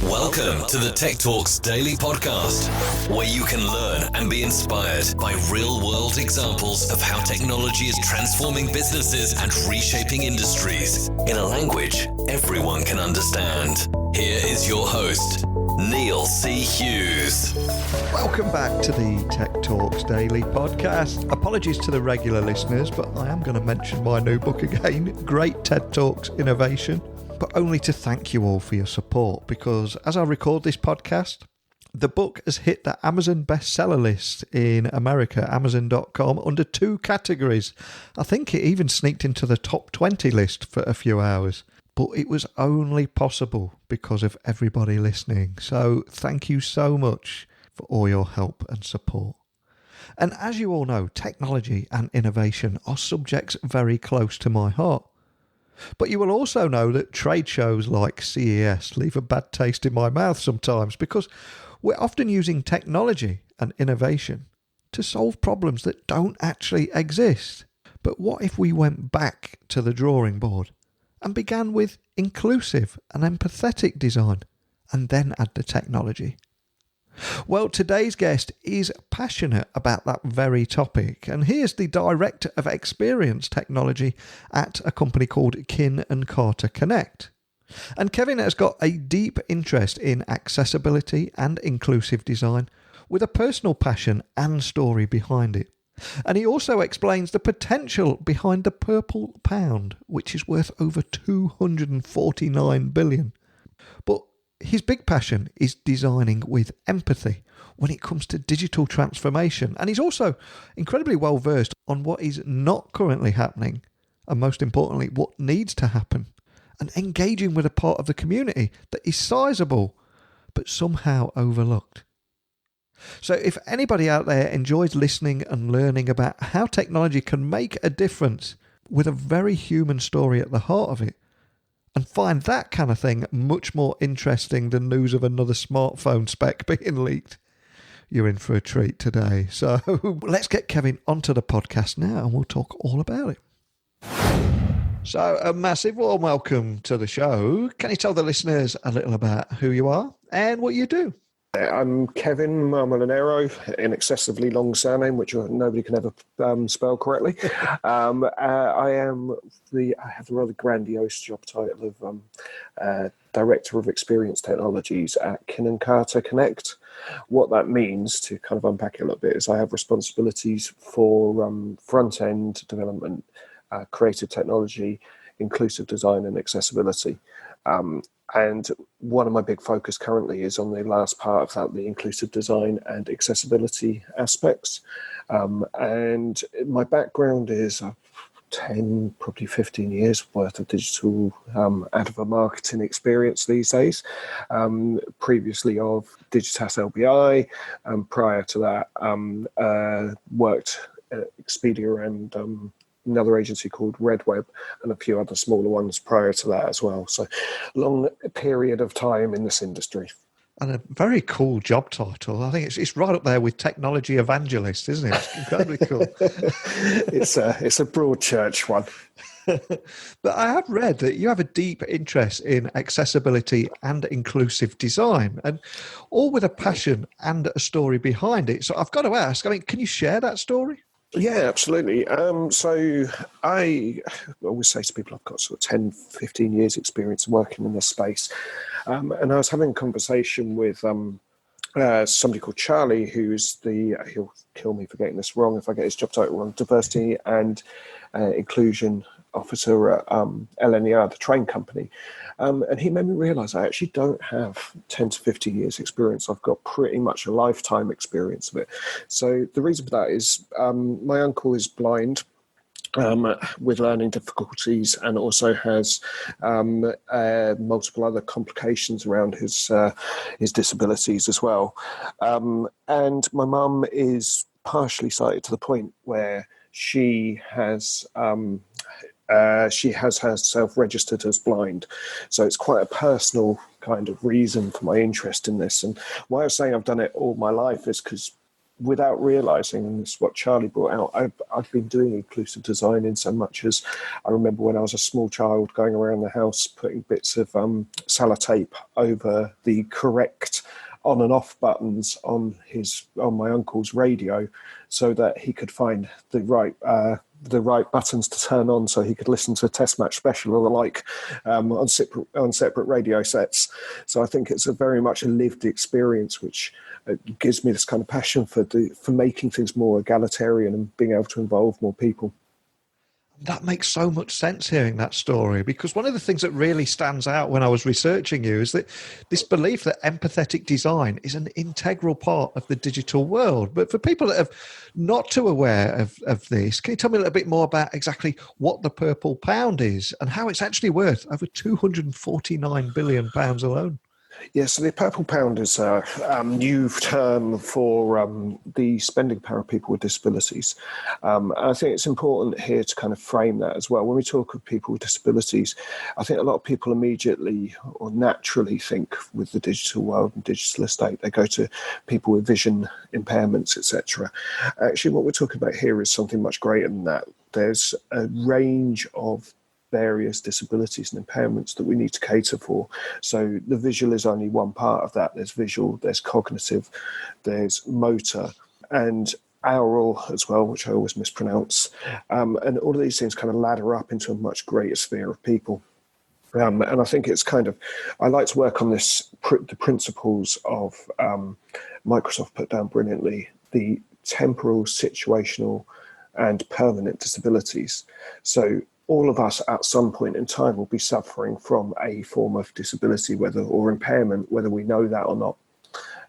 Welcome to the Tech Talks Daily Podcast, where you can learn and be inspired by real-world examples of how technology is transforming businesses and reshaping industries in a language everyone can understand. Here is your host, Neil C. Hughes. Welcome back to the Tech Talks Daily Podcast. Apologies to the regular listeners, but I am going to mention my new book again, Great TED Talks Innovation, but only to thank you all for your support, because as I record this podcast, the book has hit the Amazon bestseller list in America, Amazon.com, under 2 categories. I think it even sneaked into the top 20 list for a few hours. But it was only possible because of everybody listening. So thank you so much for all your help and support. And as you all know, technology and innovation are subjects very close to my heart. But you will also know that trade shows like CES leave a bad taste in my mouth sometimes, because we're often using technology and innovation to solve problems that don't actually exist. But what if we went back to the drawing board and began with inclusive and empathetic design, and then add the technology? Well, today's guest is passionate about that very topic, and he is the Director of Experience Technology at a company called Kin Carta Connect. And Kevin has got a deep interest in accessibility and inclusive design, with a personal passion and story behind it. And he also explains the potential behind the purple pound, which is worth over 249 billion. But his big passion is designing with empathy when it comes to digital transformation. And he's also incredibly well versed on what is not currently happening, and most importantly, what needs to happen, and engaging with a part of the community that is sizeable but somehow overlooked. So if anybody out there enjoys listening and learning about how technology can make a difference with a very human story at the heart of it, and find that kind of thing much more interesting than news of another smartphone spec being leaked, you're in for a treat today. So let's get Kevin onto the podcast now, and we'll talk all about it. So a massive warm welcome to the show. Can you tell the listeners a little about who you are and what you do? I'm Kevin Mar-Molinero, inaccessibly long surname, which nobody can ever spell correctly. I have the rather grandiose job title of Director of Experience Technologies at Kin Carta Connect. What that means, to kind of unpack it a little bit, is I have responsibilities for front-end development, creative technology, inclusive design and accessibility. And one of my big focus currently is on the last part of that, the inclusive design and accessibility aspects. And my background is 10, probably 15 years worth of digital marketing experience these days. Previously of Digitas LBI, prior to that, worked at Expedia and another agency called Redweb, and a few other smaller ones prior to that as well. So long period of time in this industry. And a very cool job title. I think it's right up there with technology evangelist, isn't it? It's incredibly cool. It's a broad church one. But I have read that you have a deep interest in accessibility and inclusive design, and all with a passion and a story behind it. So I've got to ask, can you share that story? Yeah, absolutely. So I always say to people I've got sort of 10, 15 years experience working in this space. And I was having a conversation with somebody called Charlie, who's he'll kill me for getting this wrong if I get his job title wrong, Diversity and Inclusion Officer at LNER, the train company. And he made me realise I actually don't have 10 to 15 years experience. I've got pretty much a lifetime experience of it. So the reason for that is my uncle is blind with learning difficulties, and also has multiple other complications around his disabilities as well. And my mum is partially sighted to the point where she has herself registered as blind. So it's quite a personal kind of reason for my interest in this. And why I was saying I've done it all my life is because without realising, and this is what Charlie brought out, I've been doing inclusive design in so much as I remember when I was a small child going around the house putting bits of sellotape over the correct on and off buttons on my uncle's radio so that he could find the right buttons to turn on so he could listen to a test match special or the like on separate radio sets. So I think it's very much a lived experience, which gives me this kind of passion for making things more egalitarian and being able to involve more people. That makes so much sense hearing that story, because one of the things that really stands out when I was researching you is that this belief that empathetic design is an integral part of the digital world. But for people that are not too aware of this, can you tell me a little bit more about exactly what the Purple Pound is and how it's actually worth over £249 billion alone? Yeah, so the Purple Pound is a new term for the spending power of people with disabilities. I think it's important here to kind of frame that as well. When we talk of people with disabilities, I think a lot of people immediately or naturally think with the digital world and digital estate, they go to people with vision impairments, etc. Actually, what we're talking about here is something much greater than that. There's a range of various disabilities and impairments that we need to cater for. So the visual is only one part of that. There's visual, there's cognitive, there's motor, and aural as well, which I always mispronounce. And all of these things kind of ladder up into a much greater sphere of people. And I think it's I like to work on the principles of Microsoft put down brilliantly, the temporal, situational, and permanent disabilities. So all of us at some point in time will be suffering from a form of disability, or impairment, whether we know that or not.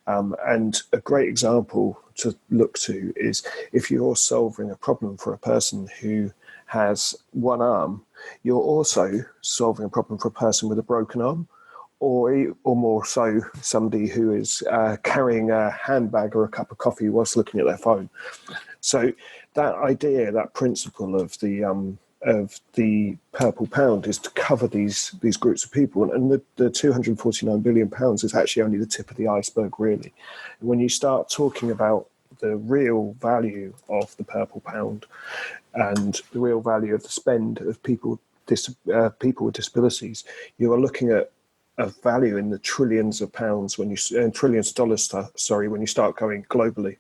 And a great example to look to is if you're solving a problem for a person who has one arm, you're also solving a problem for a person with a broken arm, or more so somebody who is carrying a handbag or a cup of coffee whilst looking at their phone. So that idea, that principle of the Purple Pound is to cover these groups of people, and the £249 billion is actually only the tip of the iceberg, really. When you start talking about the real value of the Purple Pound and the real value of the spend of people with disabilities, you are looking at a value in the trillions of pounds trillions of dollars, when you start going globally.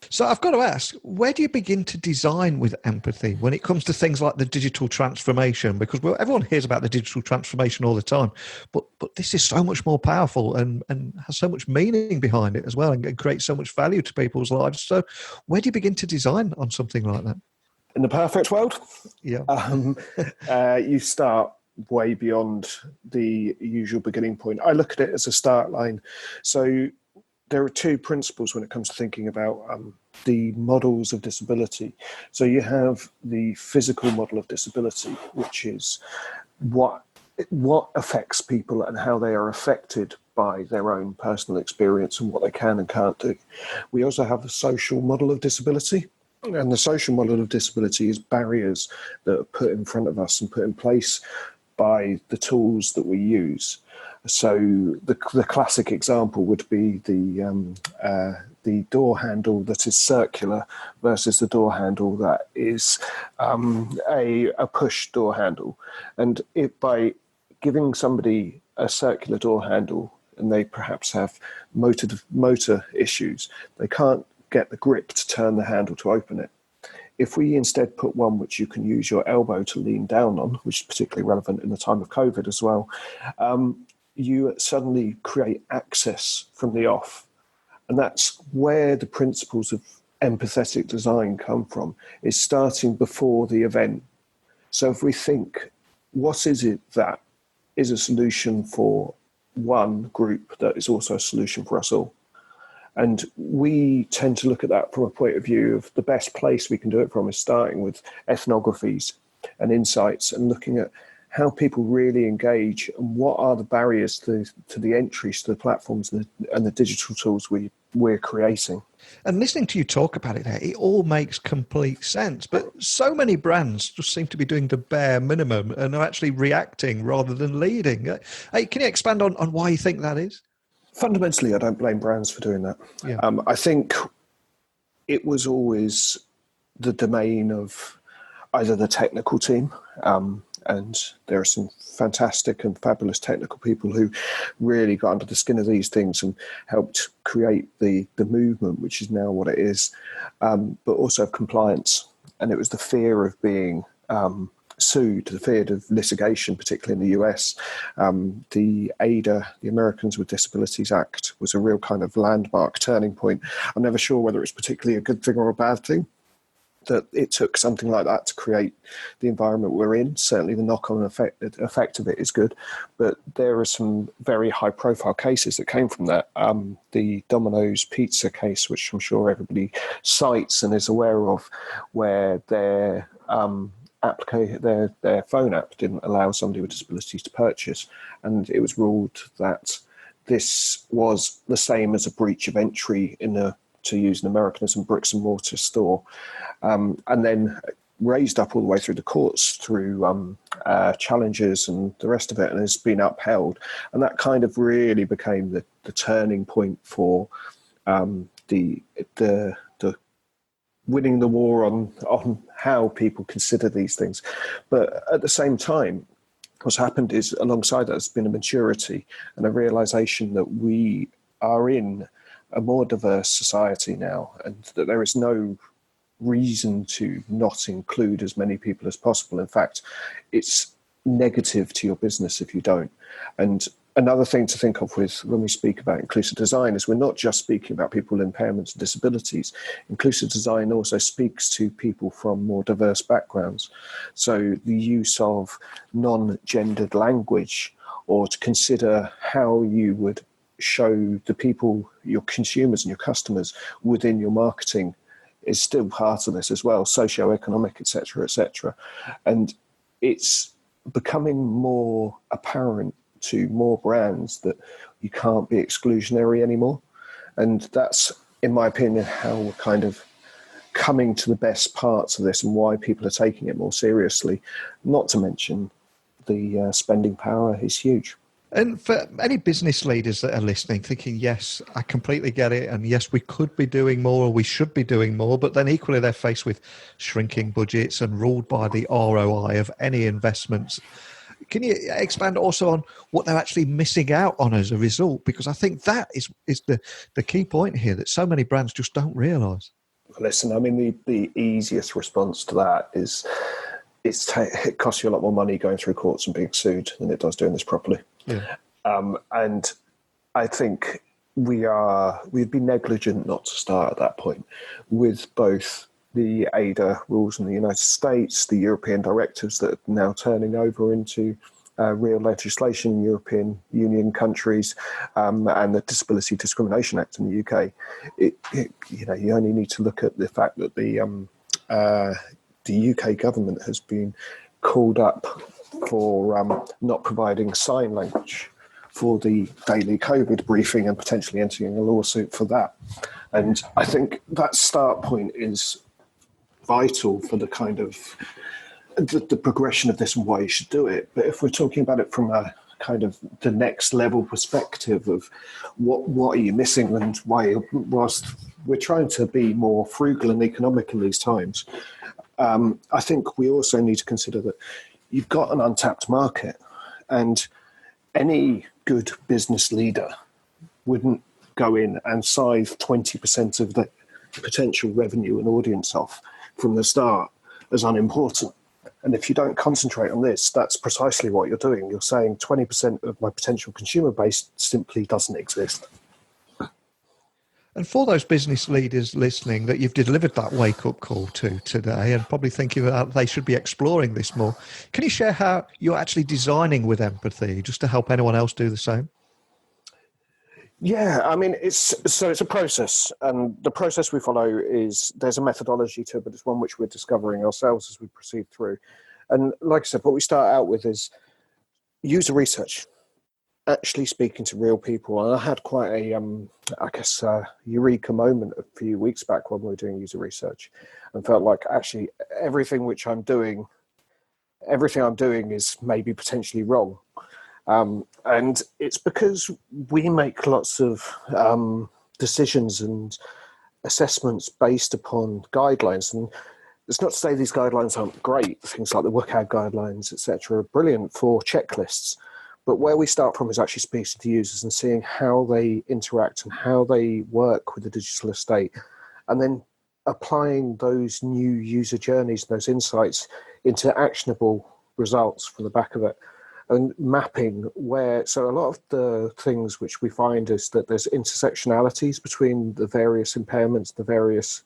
So I've got to ask, where do you begin to design with empathy when it comes to things like the digital transformation? Because everyone hears about the digital transformation all the time, but this is so much more powerful and has so much meaning behind it as well, and creates so much value to people's lives. So where do you begin to design on something like that? In the perfect world, you start way beyond the usual beginning point. I look at it as a start line. So there are two principles when it comes to thinking about the models of disability. So you have the physical model of disability, which is what affects people and how they are affected by their own personal experience and what they can and can't do. We also have the social model of disability. And the social model of disability is barriers that are put in front of us and put in place by the tools that we use. So the classic example would be the door handle that is circular versus the door handle that is a push door handle. And by giving somebody a circular door handle and they perhaps have motor issues, they can't get the grip to turn the handle to open it. If we instead put one which you can use your elbow to lean down on, which is particularly relevant in the time of COVID as well, you suddenly create access from the off. And that's where the principles of empathetic design come from, is starting before the event. So if we think, what is it that is a solution for one group that is also a solution for us all? And we tend to look at that from a point of view of the best place we can do it from is starting with ethnographies and insights and looking at how people really engage and what are the barriers to the entries to the platforms and the digital tools we're creating. And listening to you talk about it there, it all makes complete sense. But so many brands just seem to be doing the bare minimum and are actually reacting rather than leading. Hey, can you expand on why you think that is? Fundamentally, I don't blame brands for doing that. Yeah. I think it was always the domain of either the technical team, and there are some fantastic and fabulous technical people who really got under the skin of these things and helped create the movement, which is now what it is, but also of compliance. And it was the fear of being sued, the fear of litigation, particularly in the US. The ADA, the Americans with Disabilities Act, was a real kind of landmark turning point. I'm never sure whether it's particularly a good thing or a bad thing that it took something like that to create the environment we're in. Certainly the knock-on effect of it is good, but there are some very high-profile cases that came from that. The Domino's Pizza case, which I'm sure everybody cites and is aware of, where their phone app didn't allow somebody with disabilities to purchase, and it was ruled that this was the same as a breach of entry to use an Americanism, bricks and mortar store, and then raised up all the way through the courts through challenges and the rest of it, and has been upheld. And that kind of really became the turning point for the winning the war on how people consider these things. But at the same time, what's happened is alongside that has been a maturity and a realization that we are in a more diverse society now, and that there is no reason to not include as many people as possible. In fact, it's negative to your business if you don't. And another thing to think of with when we speak about inclusive design is we're not just speaking about people with impairments and disabilities. Inclusive design also speaks to people from more diverse backgrounds. So the use of non-gendered language, or to consider how you would show the people, your consumers and your customers within your marketing, is still part of this as well, socioeconomic, etc., etc. And it's becoming more apparent to more brands that you can't be exclusionary anymore. And that's, in my opinion, how we're kind of coming to the best parts of this and why people are taking it more seriously. Not to mention the spending power is huge. And for any business leaders that are listening, thinking, yes, I completely get it, and yes, we could be doing more, or we should be doing more, but then equally they're faced with shrinking budgets and ruled by the ROI of any investments. Can you expand also on what they're actually missing out on as a result? Because I think that is the key point here that so many brands just don't realise. Listen, I mean, the easiest response to that is it costs you a lot more money going through courts and being sued than it does doing this properly. Yeah. And I think we'd be negligent not to start at that point with both the ADA rules in the United States, the European directives that are now turning over into real legislation in European Union countries, and the Disability Discrimination Act in the UK. You only need to look at the fact that the UK government has been called up for not providing sign language for the daily COVID briefing and potentially entering a lawsuit for that. And I think that start point is vital for the kind of the progression of this and why you should do it. But if we're talking about it from a kind of the next level perspective of what are you missing and why, whilst we're trying to be more frugal and economic in these times, I think we also need to consider that you've got an untapped market, and any good business leader wouldn't go in and size 20% of the potential revenue and audience off from the start as unimportant. And if you don't concentrate on this, that's precisely what you're doing. You're saying 20% of my potential consumer base simply doesn't exist. And for those business leaders listening that you've delivered that wake-up call to today and probably thinking that they should be exploring this more, can you share how you're actually designing with empathy just to help anyone else do the same? Yeah, I mean, it's a process, and the process we follow is there's a methodology to it, but it's one which we're discovering ourselves as we proceed through. And like I said, what we start out with is user research, actually speaking to real people. And I had quite a, eureka moment a few weeks back when we were doing user research, and felt like actually everything I'm doing is maybe potentially wrong. And it's because we make lots of decisions and assessments based upon guidelines. And it's not to say these guidelines aren't great. Things like the WCAG guidelines, etc., are brilliant for checklists. But where we start from is actually speaking to users and seeing how they interact and how they work with the digital estate, and then applying those new user journeys and those insights into actionable results from the back of it, and mapping where. So a lot of the things which we find is that there's intersectionalities between the various impairments, the various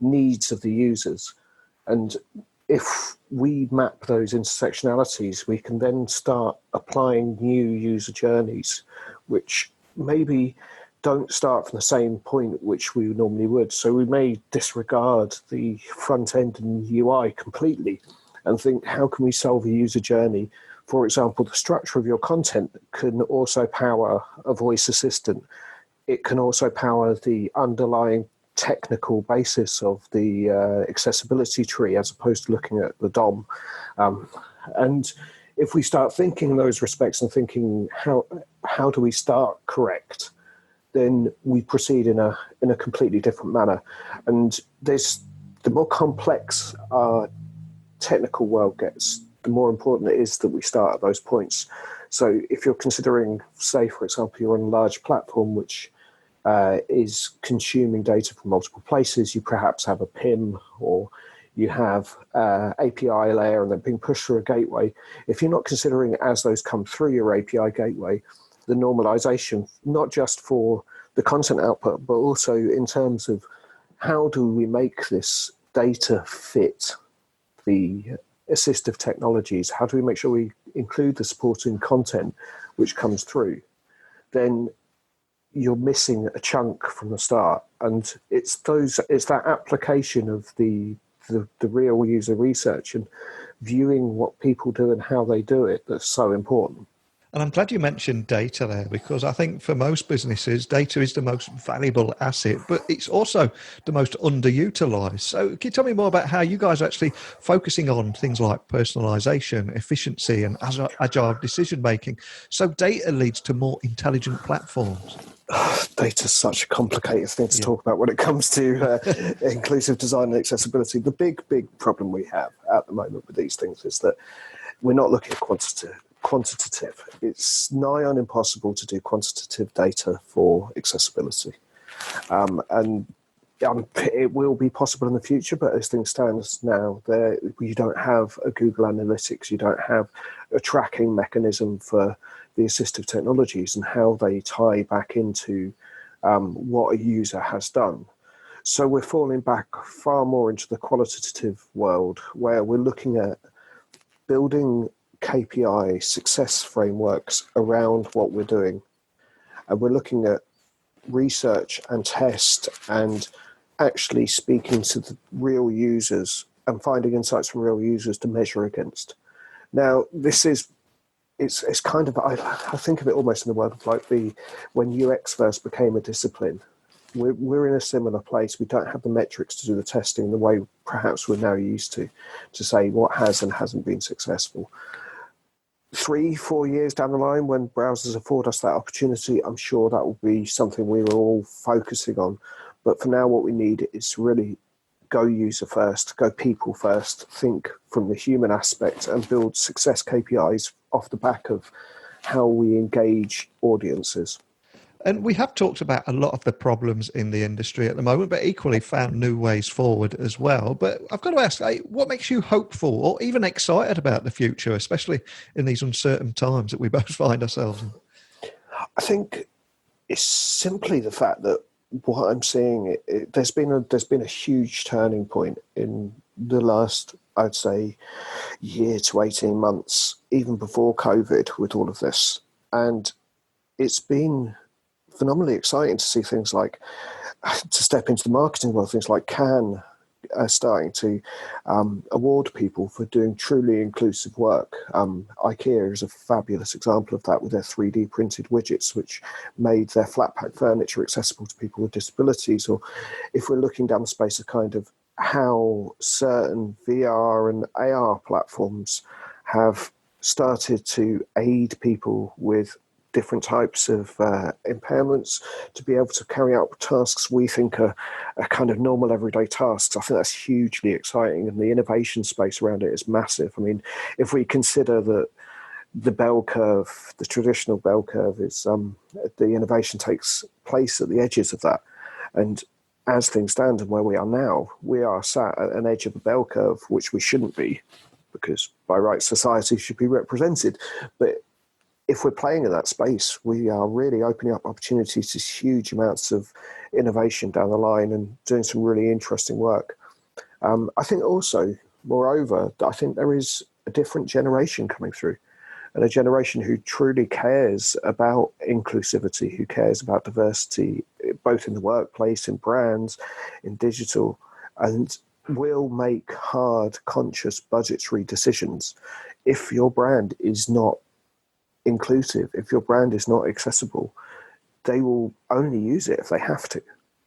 needs of the users. And if we map those intersectionalities, we can then start applying new user journeys, which maybe don't start from the same point which we normally would. So we may disregard the front end and UI completely and think, how can we solve a user journey? For example, the structure of your content can also power a voice assistant. It can also power the underlying technical basis of the accessibility tree, as opposed to looking at the DOM. And if we start thinking in those respects and thinking, how do we start correct, then we proceed in a completely different manner. And the more complex our technical world gets, the more important it is that we start at those points. So if you're considering, say, for example, you're on a large platform which is consuming data from multiple places, you perhaps have a PIM, or you have API layer and then being pushed through a gateway. If you're not considering, as those come through your API gateway, the normalization, not just for the content output, but also in terms of how do we make this data fit the assistive technologies, how do we make sure we include the supporting content which comes through, then you're missing a chunk from the start. And it's that application of the real user research and viewing what people do and how they do it that's so important. And I'm glad you mentioned data there, because I think for most businesses, data is the most valuable asset, but it's also the most underutilized. So can you tell me more about how you guys are actually focusing on things like personalization, efficiency, and agile decision-making, so data leads to more intelligent platforms? Data is such a complicated thing to talk about when it comes to inclusive design and accessibility. The big problem we have at the moment with these things is that we're not looking at quantitative. It's nigh on impossible to do quantitative data for accessibility. And it will be possible in the future, but as things stand now, you don't have a Google Analytics, you don't have a tracking mechanism for the assistive technologies and how they tie back into what a user has done. So we're falling back far more into the qualitative world, where we're looking at building KPI success frameworks around what we're doing. And we're looking at research and test and actually speaking to the real users and finding insights from real users to measure against. Now, it's kind of, I think of it almost in the world of like when UX first became a discipline. We're in a similar place. We don't have the metrics to do the testing the way perhaps we're now used to say what has and hasn't been successful. 3-4 years down the line, when browsers afford us that opportunity, I'm sure that will be something we were all focusing on. But for now, what we need is to really go user first, go people first, think from the human aspect and build success KPIs off the back of how we engage audiences. And we have talked about a lot of the problems in the industry at the moment, but equally found new ways forward as well. But I've got to ask, what makes you hopeful or even excited about the future, especially in these uncertain times that we both find ourselves in? I think it's simply the fact that what I'm seeing, there's been a huge turning point in the last, I'd say, year to 18 months, even before COVID, with all of this. And it's been phenomenally exciting to see things like, to step into the marketing world, things like Cannes starting to award people for doing truly inclusive work. IKEA is a fabulous example of that, with their 3D printed widgets, which made their flat pack furniture accessible to people with disabilities. Or if we're looking down the space of kind of how certain VR and AR platforms have started to aid people with different types of impairments to be able to carry out tasks we think are kind of normal everyday tasks. I think that's hugely exciting, and the innovation space around it is massive. I mean, if we consider that the bell curve, the traditional bell curve, is the innovation takes place at the edges of that. And as things stand and where we are now, we are sat at an edge of a bell curve, which we shouldn't be, because by rights society should be represented. But if we're playing in that space, we are really opening up opportunities to huge amounts of innovation down the line and doing some really interesting work. I think also, moreover, I think there is a different generation coming through, and a generation who truly cares about inclusivity, who cares about diversity, both in the workplace, in brands, in digital, and will make hard, conscious budgetary decisions. If your brand is not inclusive, if your brand is not accessible, they will only use it if they have to.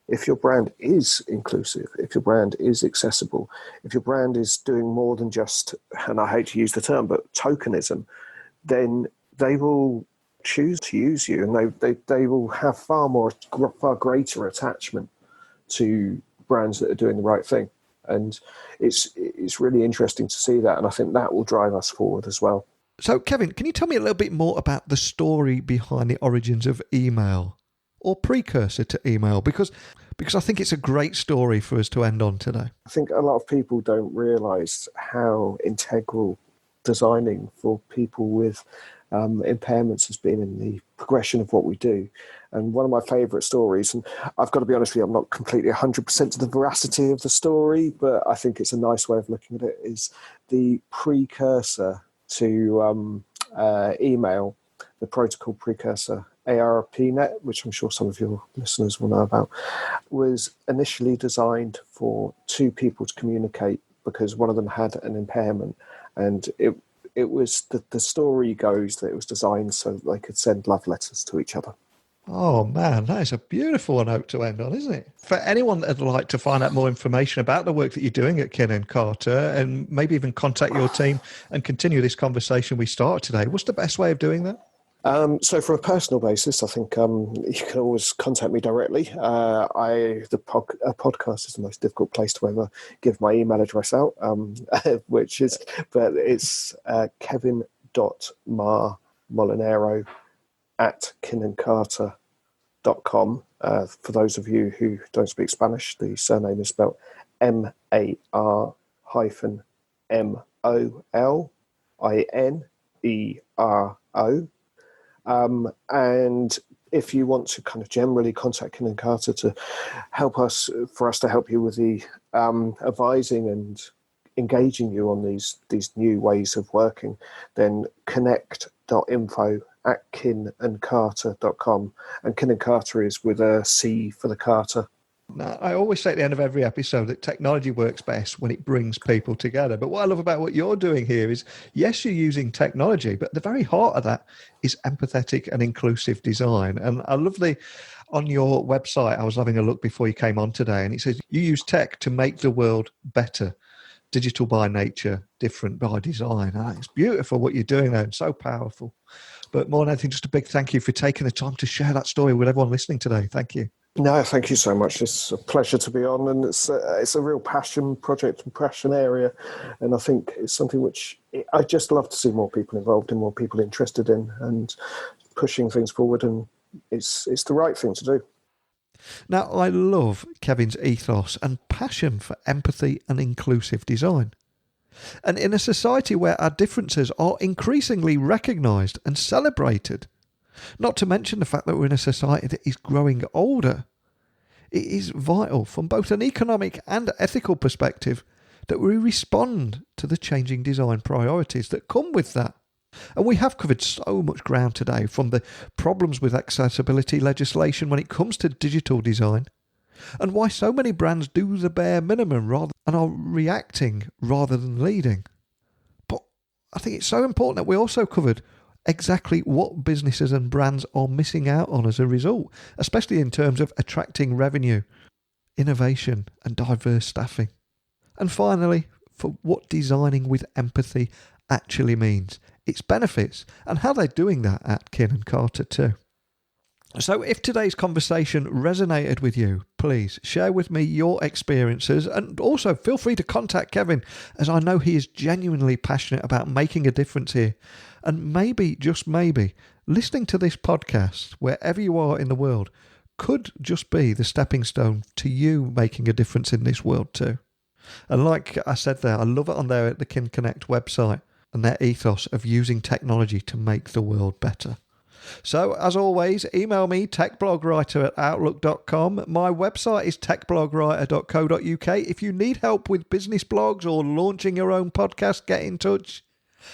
If your brand is inclusive, if your brand is accessible, if your brand is doing more than just, and I hate to use the term, but tokenism, then they will choose to use you, and they will have far greater attachment to brands that are doing the right thing. And it's really interesting to see that, and I think that will drive us forward as well. So, Kevin, can you tell me a little bit more about the story behind the origins of email, or precursor to email? Because I think it's a great story for us to end on today. I think a lot of people don't realise how integral designing for people with impairments has been in the progression of what we do. And one of my favourite stories, and I've got to be honest with you, I'm not completely 100% to the veracity of the story, but I think it's a nice way of looking at it, is the precursor to email, the protocol precursor, ARPNet, which I'm sure some of your listeners will know about, was initially designed for two people to communicate because one of them had an impairment. And it was, the story goes that it was designed so that they could send love letters to each other. Oh man, that is a beautiful note to end on, isn't it? For anyone that'd like to find out more information about the work that you're doing at Kin Carta, and maybe even contact your team and continue this conversation we started today, what's the best way of doing that? So from a personal basis, I think you can always contact me directly. A podcast is the most difficult place to ever give my email address out, but it's kevin.mar-molinero@kinandcarta.com. For those of you who don't speak Spanish, the surname is spelled MAR-MOLINERO. And if you want to kind of generally contact Kin Carta to help us, for us to help you with the advising and engaging you on these new ways of working, then connect.info@kinandcarta.com. And Kin Carta is with a C for the Carta. Now, I always say at the end of every episode that technology works best when it brings people together. But what I love about what you're doing here is, yes, you're using technology, but the very heart of that is empathetic and inclusive design. And I love on your website, I was having a look before you came on today, and it says you use tech to make the world better. Digital by nature, different by design. It's beautiful what you're doing there, and so powerful. But more than anything, just a big thank you for taking the time to share that story with everyone listening today. Thank you. No, thank you so much. It's a pleasure to be on, and it's a real passion project and passion area, and I think it's something which I just love to see more people involved in, more people interested in, and pushing things forward, and it's the right thing to do. Now, I love Kevin's ethos and passion for empathy and inclusive design. And in a society where our differences are increasingly recognised and celebrated, not to mention the fact that we're in a society that is growing older, it is vital from both an economic and ethical perspective that we respond to the changing design priorities that come with that. And we have covered so much ground today, from the problems with accessibility legislation when it comes to digital design, and why so many brands do the bare minimum and are reacting rather than leading. But I think it's so important that we also covered exactly what businesses and brands are missing out on as a result, especially in terms of attracting revenue, innovation and diverse staffing. And finally, for what designing with empathy actually means its benefits, and how they're doing that at Kin Carta too. So if today's conversation resonated with you, please share with me your experiences, and also feel free to contact Kevin, as I know he is genuinely passionate about making a difference here. And maybe, just maybe, listening to this podcast, wherever you are in the world, could just be the stepping stone to you making a difference in this world too. And like I said there, I love it on there at the Kin Connect website and their ethos of using technology to make the world better. So, as always, email me, techblogwriter@outlook.com. My website is techblogwriter.co.uk. If you need help with business blogs or launching your own podcast, get in touch.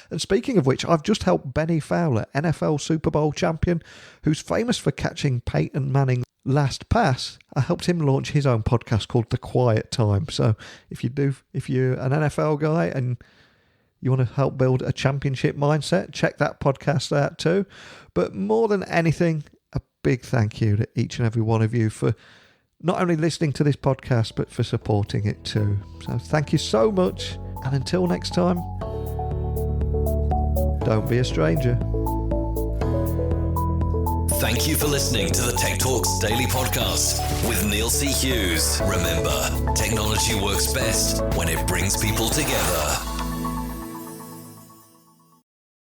And speaking of which, I've just helped Benny Fowler, NFL Super Bowl champion, who's famous for catching Peyton Manning's last pass. I helped him launch his own podcast called The Quiet Time. So if you're an NFL guy and you want to help build a championship mindset, check that podcast out too. But more than anything, a big thank you to each and every one of you for not only listening to this podcast, but for supporting it too. So thank you so much. And until next time, don't be a stranger. Thank you for listening to the Tech Talks Daily Podcast with Neil C. Hughes. Remember, technology works best when it brings people together.